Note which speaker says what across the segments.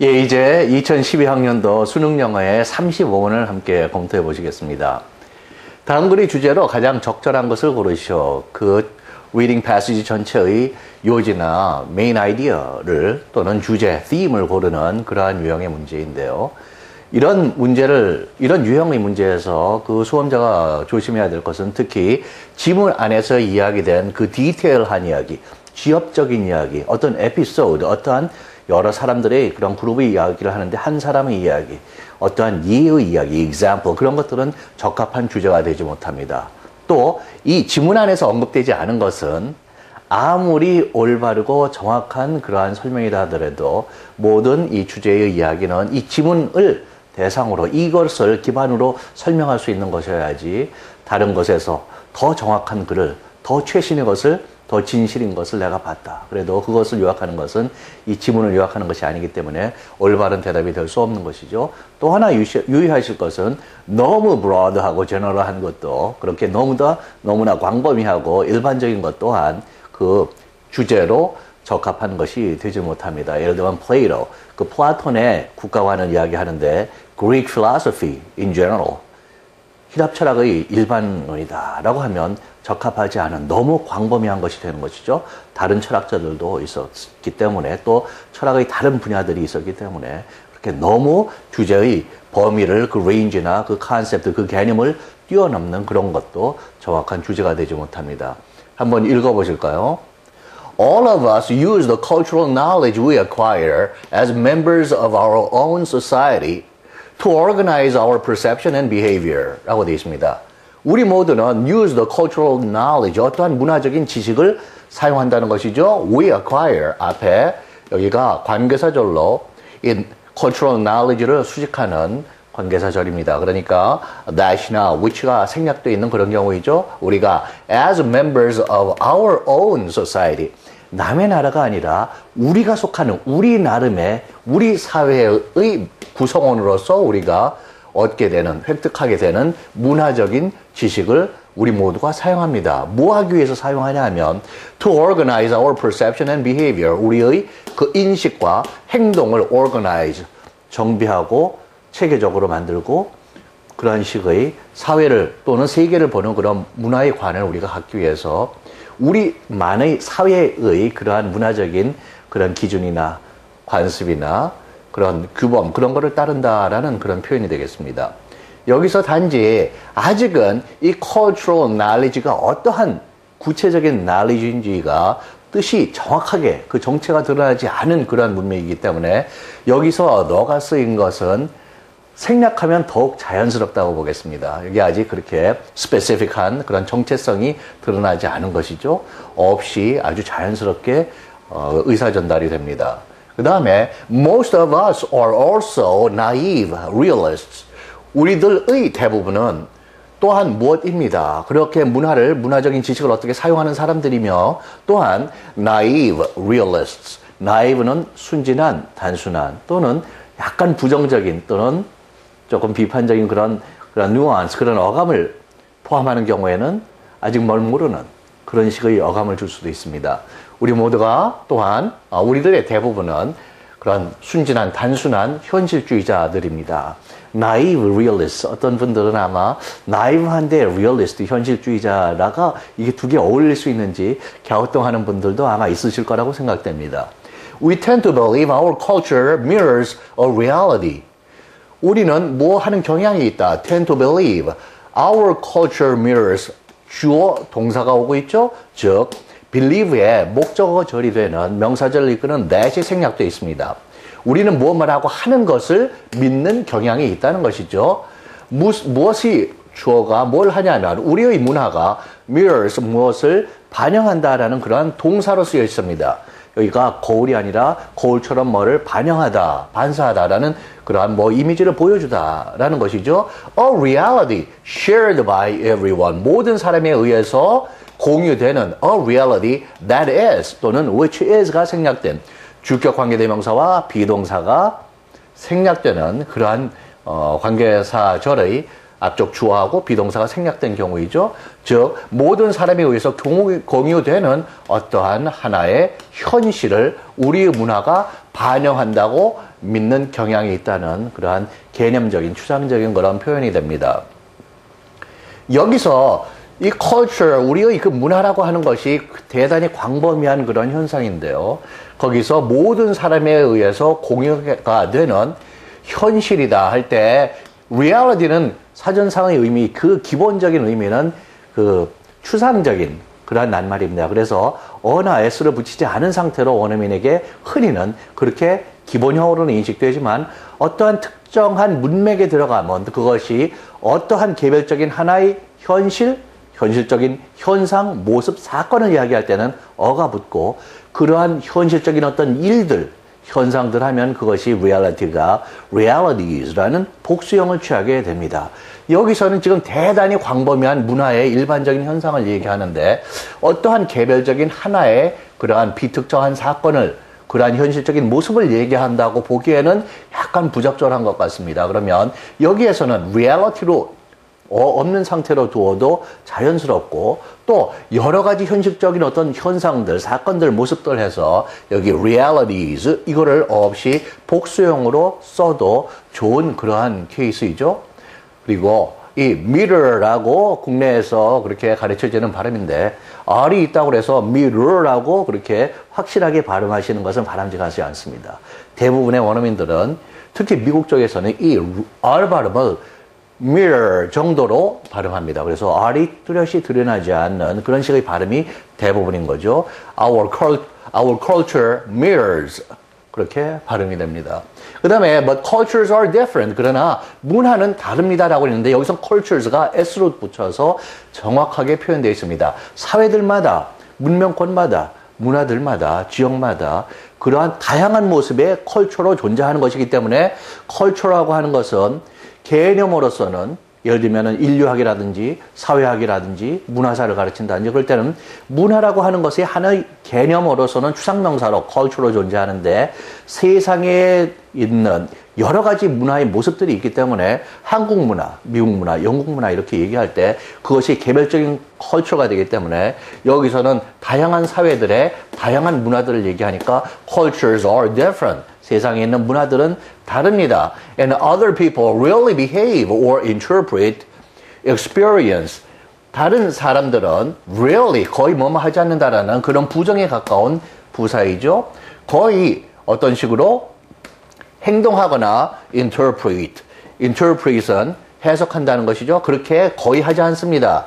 Speaker 1: 예, 이제 2012학년도 수능영어의 35문을 함께 검토해 보시겠습니다. 다음 글의 주제로 가장 적절한 것을 고르시오. 그 reading passage 전체의 요지나 메인 아이디어를 또는 주제, theme을 고르는 그러한 유형의 문제인데요. 이런 유형의 문제에서 그 수험자가 조심해야 될 것은 특히 지문 안에서 이야기된 그 디테일한 이야기, 지엽적인 이야기, 어떤 에피소드, 어떠한 여러 사람들의 그런 그룹의 이야기를 하는데 한 사람의 이야기, 어떠한 예의 이야기, example, 그런 것들은 적합한 주제가 되지 못합니다. 또 이 지문 안에서 언급되지 않은 것은 아무리 올바르고 정확한 그러한 설명이라 하더라도 모든 이 주제의 이야기는 이 지문을 대상으로 이것을 기반으로 설명할 수 있는 것이어야지 다른 것에서 더 정확한 글을, 더 최신의 것을, 더 진실인 것을 내가 봤다. 그래도 그것을 요약하는 것은 이 지문을 요약하는 것이 아니기 때문에 올바른 대답이 될 수 없는 것이죠. 또 하나 유의하실 것은 너무 브로드하고 제너럴한 것도 그렇게 너무나 광범위하고 일반적인 것 또한 그 주제로 적합한 것이 되지 못합니다. 예를 들면 플레이토, 그 플라톤의 국가관을 이야기하는데 Greek philosophy in general,希腊 철학의 일반론이다라고 하면 적합하지 않은 너무 광범위한 것이 되는 것이죠. 다른 철학자들도 있었기 때문에 또 철학의 다른 분야들이 있었기 때문에 그렇게 너무 주제의 범위를 그 레인지나 그 컨셉트, 그 개념을 뛰어넘는 그런 것도 정확한 주제가 되지 못합니다. 한번 읽어보실까요? All of us use the cultural knowledge we acquire as members of our own society to organize our perception and behavior 라고 되어 있습니다. 우리 모두는 use the cultural knowledge, 어떠한 문화적인 지식을 사용한다는 것이죠. We acquire 앞에 여기가 관계사절로 이 cultural knowledge를 수식하는 관계사절입니다. 그러니까 that이나 which가 생략되어 있는 그런 경우이죠. 우리가 as members of our own society, 남의 나라가 아니라 우리가 속하는 우리 나름의 우리 사회의 구성원으로서 우리가 얻게 되는, 획득하게 되는 문화적인 지식을 우리 모두가 사용합니다. 뭐 하기 위해서 사용하냐 하면 to organize our perception and behavior, 우리의 그 인식과 행동을 organize, 정비하고 체계적으로 만들고 그런 식의 사회를 또는 세계를 보는 그런 문화의 관을 우리가 갖기 위해서 우리만의 사회의 그러한 문화적인 그런 기준이나 관습이나 그런 규범, 그런 거를 따른다라는 그런 표현이 되겠습니다. 여기서 단지 아직은 이 cultural knowledge가 어떠한 구체적인 knowledge인지가 뜻이 정확하게 그 정체가 드러나지 않은 그러한 문맥이기 때문에 여기서 너가 쓰인 것은 생략하면 더욱 자연스럽다고 보겠습니다. 여기 아직 그렇게 스페시픽한 그런 정체성이 드러나지 않은 것이죠. 없이 아주 자연스럽게 의사 전달이 됩니다. 그 다음에 most of us are also naive realists. 우리들의 대부분은 또한 무엇입니다. 그렇게 문화적인 지식을 어떻게 사용하는 사람들이며 또한 naive realists. naive는 순진한, 단순한 또는 약간 부정적인 또는 조금 비판적인 그런 nuance, 그런 어감을 포함하는 경우에는 아직 뭘 모르는 그런 식의 어감을 줄 수도 있습니다. 우리 모두가 또한 우리들의 대부분은 그런 순진한 단순한 현실주의자들입니다. naive realist, 어떤 분들은 아마 naive한데 realist, 현실주의자라가 이게 두 개 어울릴 수 있는지 갸우뚱하는 분들도 아마 있으실 거라고 생각됩니다. We tend to believe our culture mirrors a reality. 우리는 뭐 하는 경향이 있다. tend to believe our culture mirrors, 주어 동사가 오고 있죠. 즉 believe의 목적어절이 되는 명사절을 이끄는 that이 생략되어 있습니다. 우리는 무엇만 하고 하는 것을 믿는 경향이 있다는 것이죠. 무엇이 주어가 뭘 하냐면 우리의 문화가 mirrors, 무엇을 반영한다라는 그러한 동사로 쓰여 있습니다. 여기가 거울이 아니라 거울처럼 뭐를 반영하다, 반사하다라는 그러한 이미지를 보여주다라는 것이죠. A reality shared by everyone. 모든 사람에 의해서 공유되는 a reality that is 또는 which is가 생략된 주격 관계대명사와 비동사가 생략되는 그러한 관계사절의 앞쪽 주어하고 비동사가 생략된 경우이죠. 즉 모든 사람에 의해서 공유되는 어떠한 하나의 현실을 우리의 문화가 반영한다고 믿는 경향이 있다는 그러한 개념적인 추상적인 그런 표현이 됩니다. 여기서 이 culture, 우리의 그 문화라고 하는 것이 대단히 광범위한 그런 현상인데요. 거기서 모든 사람에 의해서 공유가 되는 현실이다 할 때 reality는 사전상의 의미, 그 기본적인 의미는 그 추상적인 그러한 낱말입니다. 그래서 어나 s를 붙이지 않은 상태로 원어민에게 흔히는 그렇게 기본형으로는 인식되지만 어떠한 특정한 문맥에 들어가면 그것이 어떠한 개별적인 하나의 현실적인 현상, 모습, 사건을 이야기할 때는 어가 붙고 그러한 현실적인 어떤 일들, 현상들 하면 그것이 reality가 realitys라는 복수형을 취하게 됩니다. 여기서는 지금 대단히 광범위한 문화의 일반적인 현상을 얘기하는데 어떠한 개별적인 하나의 그러한 비특정한 사건을 그러한 현실적인 모습을 얘기한다고 보기에는 약간 부적절한 것 같습니다. 그러면 여기에서는 reality로 없는 상태로 두어도 자연스럽고 또 여러 가지 현실적인 어떤 현상들, 사건들, 모습들 해서 여기 realities 이거를 없이 복수형으로 써도 좋은 그러한 케이스이죠. 그리고 이 mirror라고 국내에서 그렇게 가르쳐지는 발음인데 R이 있다고 해서 mirror라고 그렇게 확실하게 발음하시는 것은 바람직하지 않습니다. 대부분의 원어민들은 특히 미국 쪽에서는 이 R 발음을 mirror 정도로 발음합니다. 그래서 R이 뚜렷이 드러나지 않는 그런 식의 발음이 대부분인 거죠. Our culture mirrors 그렇게 발음이 됩니다. 그 다음에 but cultures are different. 그러나 문화는 다릅니다라고 했는데 여기서 cultures가 s로 붙여서 정확하게 표현되어 있습니다. 사회들마다, 문명권마다, 문화들마다, 지역마다 그러한 다양한 모습의 컬처로 존재하는 것이기 때문에 컬처라고 하는 것은 개념으로서는 예를 들면 인류학이라든지 사회학이라든지 문화사를 가르친다든지 그럴 때는 문화라고 하는 것이 하나의 개념으로서는 추상명사로 culture로 존재하는데 세상에 있는 여러 가지 문화의 모습들이 있기 때문에 한국 문화, 미국 문화, 영국 문화 이렇게 얘기할 때 그것이 개별적인 culture가 되기 때문에 여기서는 다양한 사회들의 다양한 문화들을 얘기하니까 cultures are different. 세상에 있는 문화들은 다릅니다. And other people really behave or interpret experience. 다른 사람들은 really 거의 뭐뭐 하지 않는다라는 그런 부정에 가까운 부사이죠. 거의 어떤 식으로 행동하거나 interpret은 해석한다는 것이죠. 그렇게 거의 하지 않습니다.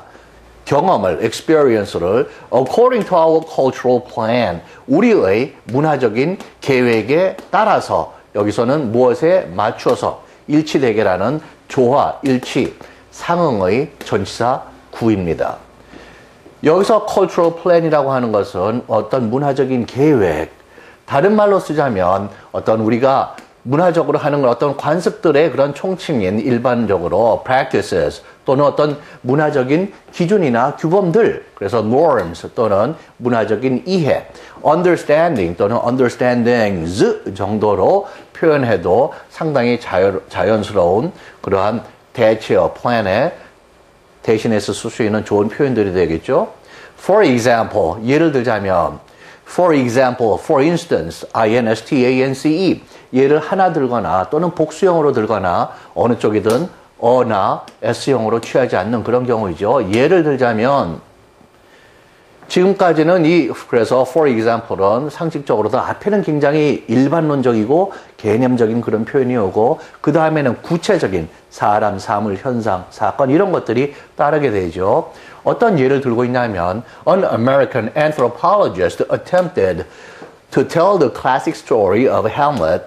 Speaker 1: 경험을, experience를 according to our cultural plan, 우리의 문화적인 계획에 따라서 여기서는 무엇에 맞춰서 일치되게라는 조화, 일치, 상응의 전치사 구입니다. 여기서 cultural plan이라고 하는 것은 어떤 문화적인 계획, 다른 말로 쓰자면 어떤 우리가 문화적으로 하는 어떤 관습들의 그런 총칭인 일반적으로 practices 또는 어떤 문화적인 기준이나 규범들, 그래서 norms 또는 문화적인 이해, understanding 또는 understandings 정도로 표현해도 상당히 자연스러운 그러한 대체어, plan에 대신해서 쓸 수 있는 좋은 표현들이 되겠죠. For example, 예를 들자면 for example, for instance, instance, 얘를 하나 들거나 또는 복수형으로 들거나 어느 쪽이든 어나 s형으로 취하지 않는 그런 경우이죠. 예를 들자면 지금까지는 그래서 for example은 상식적으로도 앞에는 굉장히 일반론적이고 개념적인 그런 표현이 오고 그 다음에는 구체적인 사람, 사물, 현상, 사건 이런 것들이 따르게 되죠. 어떤 예를 들고 있냐면 An American anthropologist attempted to tell the classic story of Hamlet.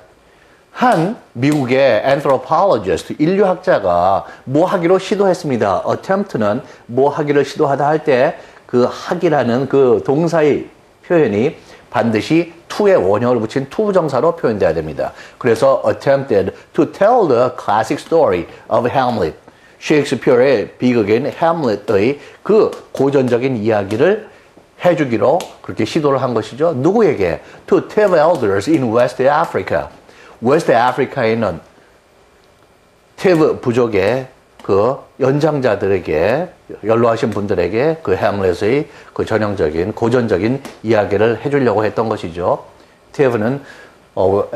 Speaker 1: 한 미국의 anthropologist, 인류학자가 뭐 하기로 시도했습니다. attempt는 뭐 하기를 시도하다 할 때 그 하기라는 그 동사의 표현이 반드시 to의 원형을 붙인 to 정사로 표현돼야 됩니다. 그래서 attempted to tell the classic story of Hamlet. 셰익스피어의 비극인 햄릿의 그 고전적인 이야기를 해주기로 그렇게 시도를 한 것이죠. 누구에게? To tell elders in West Africa. 웨스트 아프리카에 있는 티브 부족의 그 그 연장자들에게, 연로하신 분들에게 그 햄릿의 그 전형적인, 고전적인 이야기를 해주려고 했던 것이죠. 테브는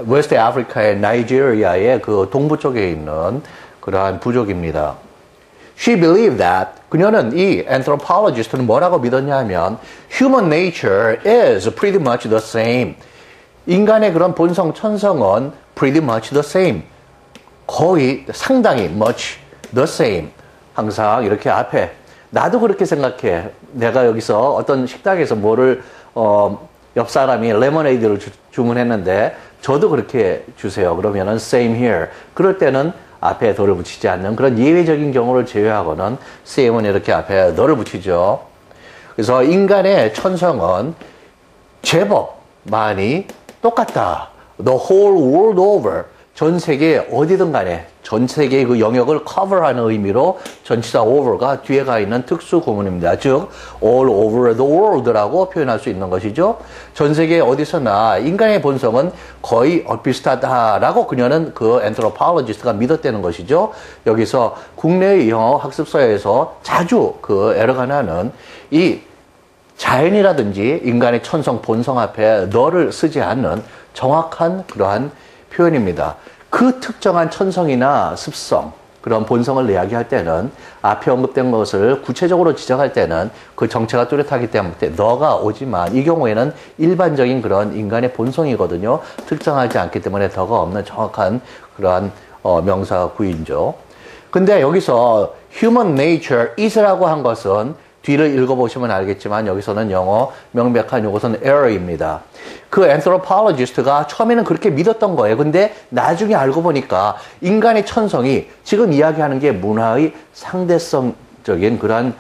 Speaker 1: 웨스트 아프리카의 나이지리아의 그 동부 쪽에 있는 그러한 부족입니다. She believed that, 그녀는 이 anthropologist는 뭐라고 믿었냐면 human nature is pretty much the same. 인간의 그런 본성, 천성은 pretty much the same. 거의 상당히 much the same. 항상 이렇게 앞에 나도 그렇게 생각해. 내가 여기서 어떤 식당에서 뭐를 옆 사람이 레모네이드를 주문했는데 저도 그렇게 주세요. 그러면은 same here. 그럴 때는 앞에 더를 붙이지 않는 그런 예외적인 경우를 제외하고는 same은 이렇게 앞에 더를 붙이죠. 그래서 인간의 천성은 제법 많이 똑같다. The whole world over. 전 세계 어디든 간에 전 세계의 그 영역을 cover하는 의미로 전치사 over가 뒤에 가 있는 특수 구문입니다. 즉 all over the world라고 표현할 수 있는 것이죠. 전 세계 어디서나 인간의 본성은 거의 비슷하다라고 그녀는 그 anthropologist가 믿었다는 것이죠. 여기서 국내의 영어 학습서에서 자주 그 에러가 나는 이 자연이라든지 인간의 천성, 본성 앞에 너를 쓰지 않는 정확한 그러한 표현입니다. 그 특정한 천성이나 습성, 그런 본성을 이야기할 때는 앞에 언급된 것을 구체적으로 지적할 때는 그 정체가 뚜렷하기 때문에 너가 오지만 이 경우에는 일반적인 그런 인간의 본성이거든요. 특정하지 않기 때문에 더가 없는 정확한 그러한 명사 구인죠. 근데 여기서 human nature is라고 한 것은 뒤를 읽어보시면 알겠지만 여기서는 영어 명백한 이것은 error입니다. 그 anthropologist가 처음에는 그렇게 믿었던 거예요. 근데 나중에 알고 보니까 인간의 천성이 지금 이야기하는 게 문화의 상대성적인 그런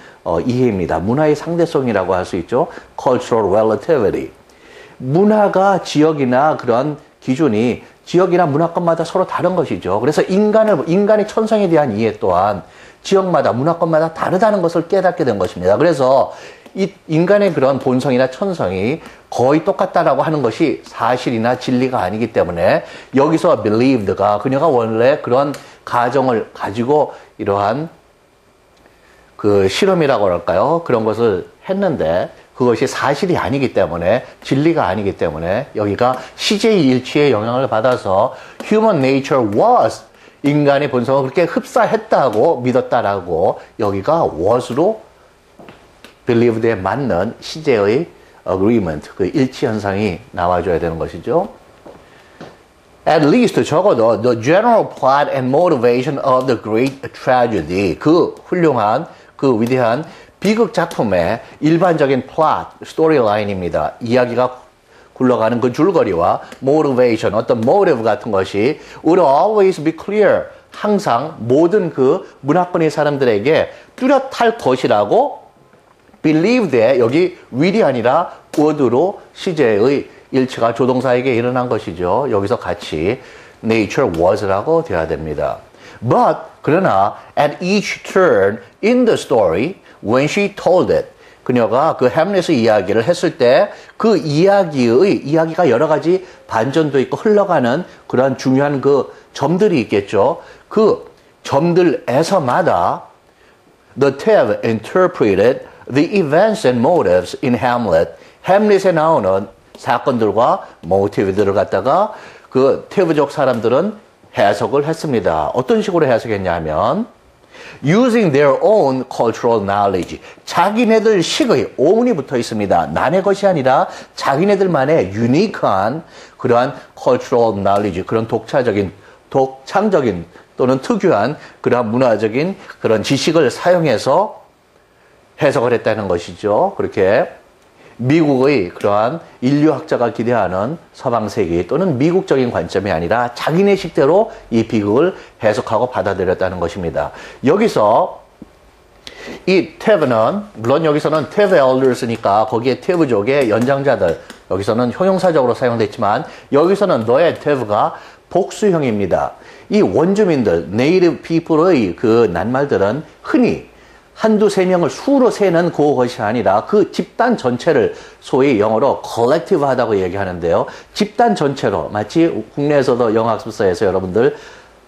Speaker 1: 이해입니다. 문화의 상대성이라고 할 수 있죠. cultural relativity. 문화가 지역이나 그런 기준이 지역이나 문화권마다 서로 다른 것이죠. 그래서 인간의 천성에 대한 이해 또한 지역마다, 문화권마다 다르다는 것을 깨닫게 된 것입니다. 그래서 이 인간의 그런 본성이나 천성이 거의 똑같다라고 하는 것이 사실이나 진리가 아니기 때문에 여기서 believed가 그녀가 원래 그런 가정을 가지고 이러한 그 실험이라고 할까요? 그런 것을 했는데 그것이 사실이 아니기 때문에 진리가 아니기 때문에 여기가 CJ 일치의 영향을 받아서 human nature was 인간의 본성을 그렇게 흡사했다고 믿었다라고 여기가 was로 believed에 맞는 시제의 agreement, 그 일치 현상이 나와줘야 되는 것이죠. At least 적어도 the general plot and motivation of the great tragedy, 그 훌륭한, 그 위대한 비극 작품의 일반적인 plot, storyline입니다. 이야기가 굴러가는 그 줄거리와 motivation, 어떤 motive 같은 것이 would always be clear. 항상 모든 그 문화권의 사람들에게 뚜렷할 것이라고 believed에 여기 will이 아니라 would로 시제의 일치가 조동사에게 일어난 것이죠. 여기서 같이 nature was라고 되어야 됩니다. But 그러나 at each turn in the story when she told it 그녀가 그 햄릿의 이야기를 했을 때 그 이야기가 여러 가지 반전도 있고 흘러가는 그런 중요한 그 점들이 있겠죠. 그 점들에서마다 the Tev interpreted the events and motives in Hamlet. 햄릿에 나오는 사건들과 모티브들을 갖다가 그 테브족 사람들은 해석을 했습니다. 어떤 식으로 해석했냐면 using their own cultural knowledge. 자기네들 식의 오문이 붙어 있습니다. 남의 것이 아니라 자기네들만의 유니크한 그러한 cultural knowledge, 그런 독창적인 또는 특유한 그러한 문화적인 그런 지식을 사용해서 해석을 했다는 것이죠. 그렇게 미국의 그러한 인류학자가 기대하는 서방세계 또는 미국적인 관점이 아니라 자기네 식대로 이 비극을 해석하고 받아들였다는 것입니다. 여기서 이 테브는 물론 여기서는 테브 엘더스니까 거기에 테브족의 연장자들 여기서는 형용사적으로 사용됐지만 여기서는 너의 테브가 복수형입니다. 이 원주민들 네이티브 피플의 그 낱말들은 흔히 한두 세 명을 수로 세는 그것이 아니라 그 집단 전체를 소위 영어로 collective하다고 얘기하는데요. 집단 전체로 마치 국내에서도 영어학습서에서 여러분들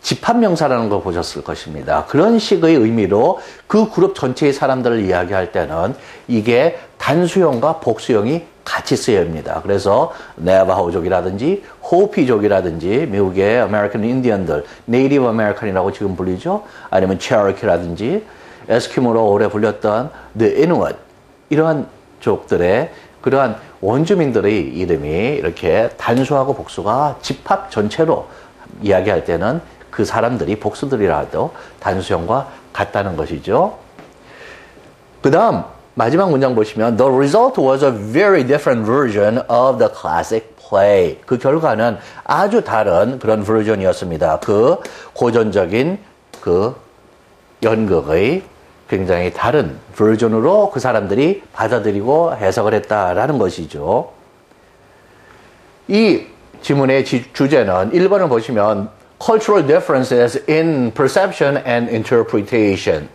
Speaker 1: 집합명사라는 걸 보셨을 것입니다. 그런 식의 의미로 그 그룹 전체의 사람들을 이야기할 때는 이게 단수형과 복수형이 같이 쓰여야 합니다. 그래서 네바호족이라든지 호피족이라든지 미국의 아메리칸 인디언들, 네이티브 아메리칸이라고 지금 불리죠. 아니면 체어키라든지 에스키모로 오래 불렸던 The Inuit, 이러한 족들의 그러한 원주민들의 이름이 이렇게 단수하고 복수가 집합 전체로 이야기할 때는 그 사람들이 복수들이라도 단수형과 같다는 것이죠. 그 다음 마지막 문장 보시면 The result was a very different version of the classic play. 그 결과는 아주 다른 그런 버전이었습니다. 그 고전적인 그 연극의 굉장히 다른 버전으로 그 사람들이 받아들이고 해석을 했다라는 것이죠. 이 지문의 주제는 1번을 보시면 Cultural differences in perception and interpretation.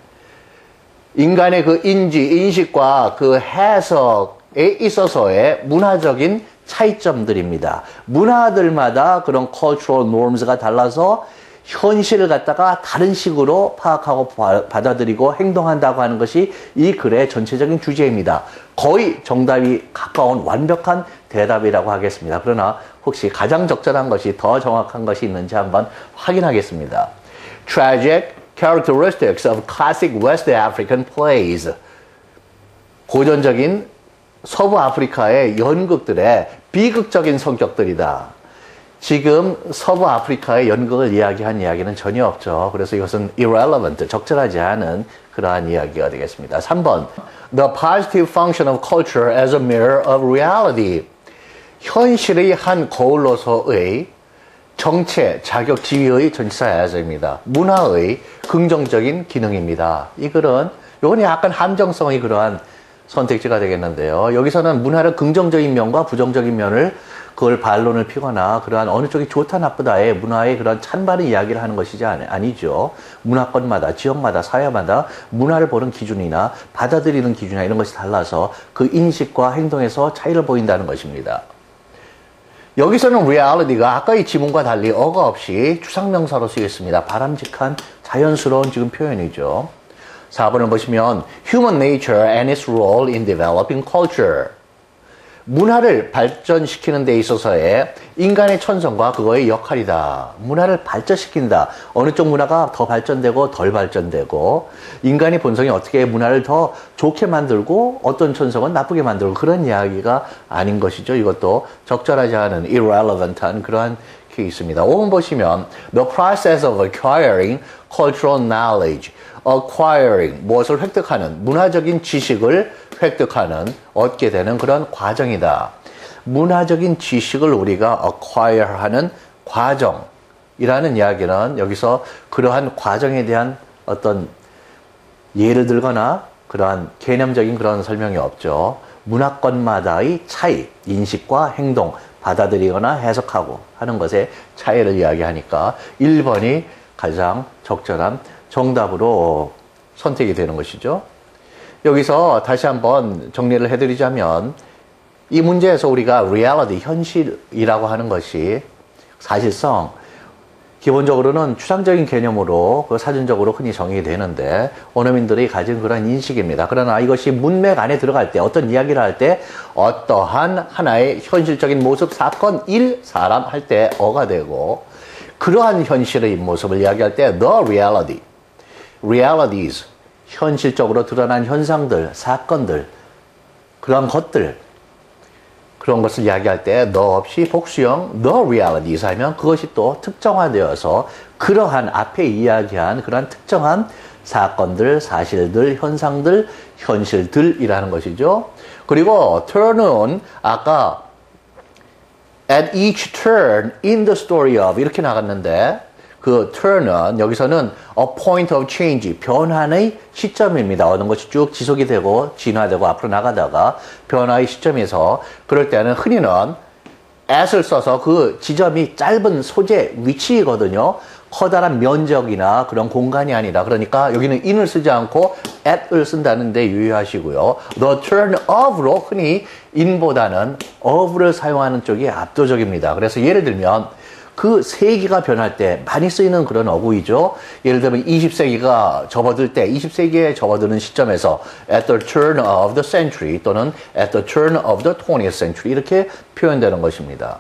Speaker 1: 인간의 그 인식과 그 해석에 있어서의 문화적인 차이점들입니다. 문화들마다 그런 cultural norms가 달라서 현실을 갖다가 다른 식으로 파악하고 받아들이고 행동한다고 하는 것이 이 글의 전체적인 주제입니다. 거의 정답이 가까운 완벽한 대답이라고 하겠습니다. 그러나 혹시 가장 적절한 것이 더 정확한 것이 있는지 한번 확인하겠습니다. Tragic characteristics of classic West African plays. 고전적인 서부 아프리카의 연극들의 비극적인 성격들이다. 지금 서부 아프리카의 연극을 이야기한 이야기는 전혀 없죠. 그래서 이것은 irrelevant, 적절하지 않은 그러한 이야기가 되겠습니다. 3번, The positive function of culture as a mirror of reality. 현실의 한 거울로서의 정체, 자격, 지위의 전치사 해석입니다. 문화의 긍정적인 기능입니다. 이 글은 이건 약간 함정성이 그러한 선택지가 되겠는데요. 여기서는 문화를 긍정적인 면과 부정적인 면을 그걸 반론을 피거나 그러한 어느 쪽이 좋다 나쁘다의 문화의 그런 찬반의 이야기를 하는 것이지 아니죠. 문화권마다, 지역마다, 사회마다 문화를 보는 기준이나 받아들이는 기준이나 이런 것이 달라서 그 인식과 행동에서 차이를 보인다는 것입니다. 여기서는 reality가 아까의 지문과 달리 어가 없이 추상명사로 쓰였습니다. 바람직한 자연스러운 지금 표현이죠. 4번을 보시면 Human nature and its role in developing culture. 문화를 발전시키는 데 있어서의 인간의 천성과 그거의 역할이다. 문화를 발전시킨다. 어느 쪽 문화가 더 발전되고 덜 발전되고 인간의 본성이 어떻게 문화를 더 좋게 만들고 어떤 천성은 나쁘게 만들고 그런 이야기가 아닌 것이죠. 이것도 적절하지 않은 irrelevant한 그러한 케이스입니다. 5번 보시면 The process of acquiring cultural knowledge. acquiring, 무엇을 획득하는, 문화적인 지식을 획득하는, 얻게 되는 그런 과정이다. 문화적인 지식을 우리가 acquire하는 과정이라는 이야기는 여기서 그러한 과정에 대한 어떤 예를 들거나 그러한 개념적인 그런 설명이 없죠. 문화권마다의 차이, 인식과 행동, 받아들이거나 해석하고 하는 것의 차이를 이야기하니까 1번이 가장 적절한 정답으로 선택이 되는 것이죠. 여기서 다시 한번 정리를 해드리자면 이 문제에서 우리가 reality, 현실이라고 하는 것이 사실상 기본적으로는 추상적인 개념으로 사전적으로 흔히 정의되는데 원어민들이 가진 그런 인식입니다. 그러나 이것이 문맥 안에 들어갈 때 어떤 이야기를 할 때 어떠한 하나의 현실적인 모습, 사건, 일, 사람 할 때 어가 되고 그러한 현실의 모습을 이야기할 때 the reality, realities, 현실적으로 드러난 현상들, 사건들, 그런 것들, 그런 것을 이야기할 때 너 없이 복수형 the realities 하면 그것이 또 특정화되어서 그러한 앞에 이야기한 그런 특정한 사건들, 사실들, 현상들, 현실들이라는 것이죠. 그리고 turn은 아까 at each turn in the story of 이렇게 나갔는데 그 turn은 여기서는 a point of change, 변환의 시점입니다. 어느 것이 쭉 지속이 되고 진화되고 앞으로 나가다가 변화의 시점에서 그럴 때는 흔히는 at을 써서 그 지점이 짧은 소재, 위치이거든요. 커다란 면적이나 그런 공간이 아니라 그러니까 여기는 in을 쓰지 않고 at을 쓴다는데 유의하시고요. The turn of로 흔히 in보다는 of를 사용하는 쪽이 압도적입니다. 그래서 예를 들면 그 세기가 변할 때 많이 쓰이는 그런 어구이죠. 예를 들면 20세기가 접어들 때, 20세기에 접어드는 시점에서 at the turn of the century 또는 at the turn of the 20th century 이렇게 표현되는 것입니다.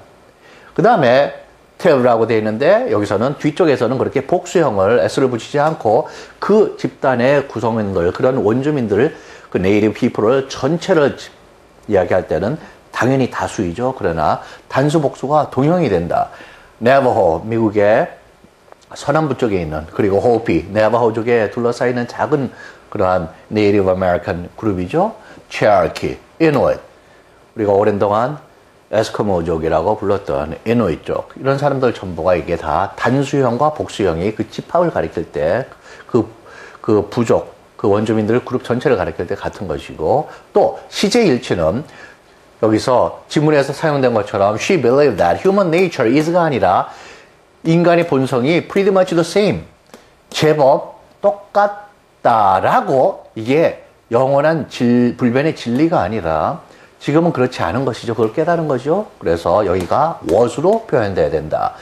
Speaker 1: 그 다음에 tell라고 되어 있는데 여기서는 뒤쪽에서는 그렇게 복수형을 s를 붙이지 않고 그 집단의 구성인들, 그런 원주민들, 그 native people을 전체를 이야기할 때는 당연히 다수이죠. 그러나 단수 복수가 동형이 된다. 네바호, 미국의 서남부 쪽에 있는, 그리고 호피, 네바호족에 둘러싸이는 작은 그러한 네이티브 아메리칸 그룹이죠. 체어키, 이누이트, 우리가 오랜 동안 에스키모족이라고 불렀던 이누이트 족, 이런 사람들 전부가 이게 다 단수형과 복수형이 그 집합을 가리킬 때 그 부족, 그 원주민들 그룹 전체를 가리킬 때 같은 것이고, 또 시제일치는 여기서 지문에서 사용된 것처럼 she believed that human nature is가 아니라 인간의 본성이 pretty much the same, 제법 똑같다라고, 이게 영원한 불변의 진리가 아니라 지금은 그렇지 않은 것이죠. 그걸 깨달은 거죠. 그래서 여기가 was로 표현돼야 된다.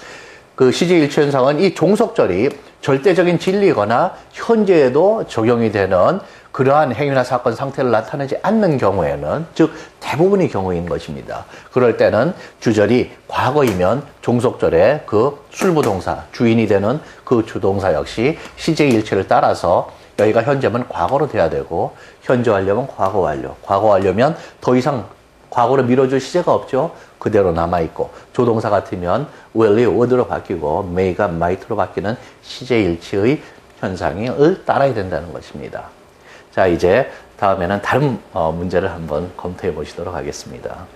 Speaker 1: 그 시제일치 현상은 이 종속절이 절대적인 진리거나 현재에도 적용이 되는 그러한 행위나 사건 상태를 나타내지 않는 경우에는, 즉 대부분의 경우인 것입니다. 그럴 때는 주절이 과거이면 종속절의 그 술부동사, 주인이 되는 그 주동사 역시 시제일치를 따라서 여기가 현재면 과거로 돼야 되고, 현재하려면 과거 완료, 과거 완료면 더 이상 과거로 밀어줄 시제가 없죠. 그대로 남아있고, 조동사 같으면 will이 would로 바뀌고 may가 might로 바뀌는 시제일치의 현상을 따라야 된다는 것입니다. 자, 이제 다음에는 다른 문제를 한번 검토해 보시도록 하겠습니다.